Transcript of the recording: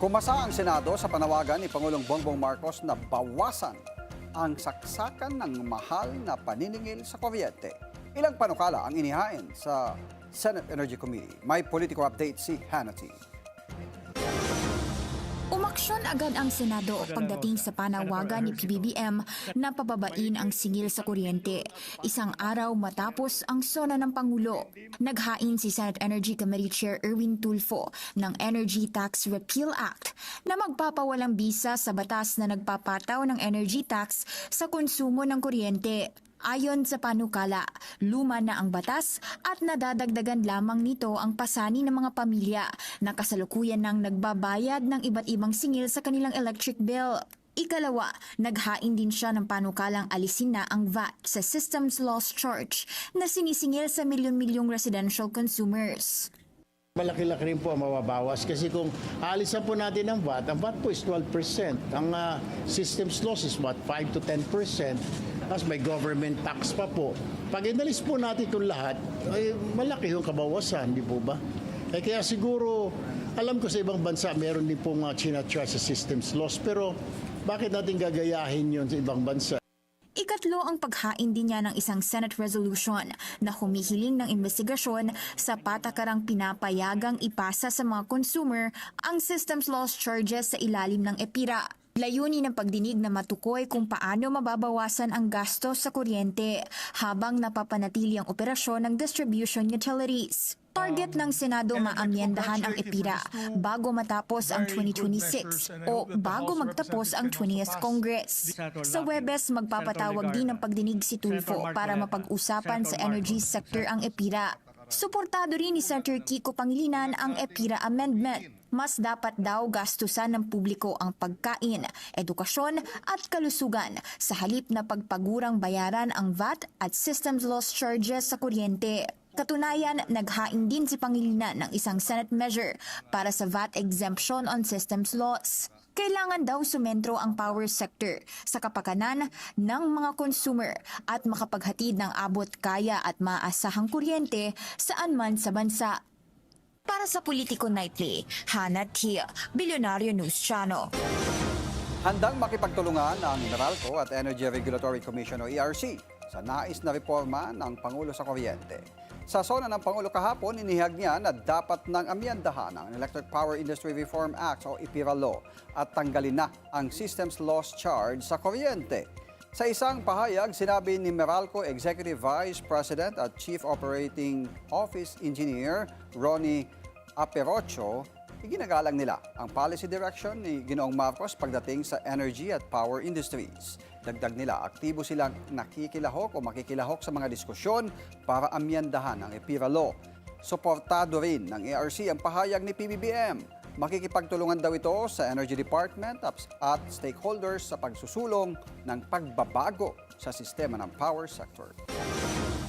Pumasa ang Senado sa panawagan ni Pangulong Bongbong Marcos na bawasan ang saksakan ng mahal na paniningil sa kuryente. Ilang panukala ang inihain sa Senate Energy Committee. May political update si Hannity. Umaksyon agad ang Senado pagdating sa panawagan ni PBBM na pababain ang singil sa kuryente. Isang araw matapos ang sona ng Pangulo. Naghain si Senate Energy Committee Chair Erwin Tulfo ng Energy Tax Repeal Act na magpapawalang bisa sa batas na nagpapataw ng energy tax sa konsumo ng kuryente. Ayon sa panukala, luma na ang batas at nadadagdagan lamang nito ang pasani ng mga pamilya na kasalukuyan nang nagbabayad ng iba't ibang singil sa kanilang electric bill. Ikalawa, naghain din siya ng panukalang alisin na ang VAT sa Systems Loss Charge na sinisingil sa milyon-milyong residential consumers. Malaki-laki rin po ang mababawas kasi kung aalisan po natin ang VAT po is 12%. Ang systems loss is 5 to 10%. Tapos may government tax pa po. Pag inalis po natin itong lahat, ay malaki yung kabawasan, di po ba? Kaya siguro, alam ko sa ibang bansa, meron din pong chinacharge sa systems loss. Pero bakit natin gagayahin yun sa ibang bansa? Ikatlo ang paghain din niya ng isang Senate resolution na humihiling ng investigasyon sa patakarang pinapayagang ipasa sa mga consumer ang systems loss charges sa ilalim ng EPIRA. Layunin ng pagdinig na matukoy kung paano mababawasan ang gastos sa kuryente habang napapanatili ang operasyon ng distribution utilities. Target ng Senado maamyendahan ang EPIRA bago matapos ang 2026 o bago magtapos ang 20th Congress. Sa Webes, magpapatawag din ng pagdinig si Tulfo para mapag-usapan sa energy sector ang EPIRA. Suportado rin ni Senator Kiko Pangilinan ang EPIRA amendment. Mas dapat daw gastusan ng publiko ang pagkain, edukasyon at kalusugan sa halip na pagpagurang bayaran ang VAT at systems loss charges sa kuryente. Katunayan, naghain din si Pangilinan ng isang Senate measure para sa VAT exemption on systems loss. Kailangan daw sumentro ang power sector sa kapakanan ng mga consumer at makapaghatid ng abot kaya at maasahang kuryente saan man sa bansa. Para sa Politico Nightly, Hannah Tia, Billionario News Channel. Handang makipagtulungan ang Meralco at Energy Regulatory Commission o ERC sa nais na reforma ng Pangulo sa kuryente. Sa sona ng Pangulo kahapon, inihag niya na dapat nang amyendahan ang Electric Power Industry Reform Act o EPIRA Law at tanggalin na ang Systems Loss Charge sa kuryente. Sa isang pahayag, sinabi ni Meralco Executive Vice President at Chief Operating Office Engineer Ronnie Aperocho, iginagalang nila ang policy direction ni Ginoong Marcos pagdating sa energy at power industries. Dagdag nila, aktibo silang nakikilahok o makikilahok sa mga diskusyon para amyendahan ang EPIRA Law. Suportado rin ng ERC ang pahayag ni PBBM. Makikipagtulungan daw ito sa Energy Department at stakeholders sa pagsusulong ng pagbabago sa sistema ng power sector.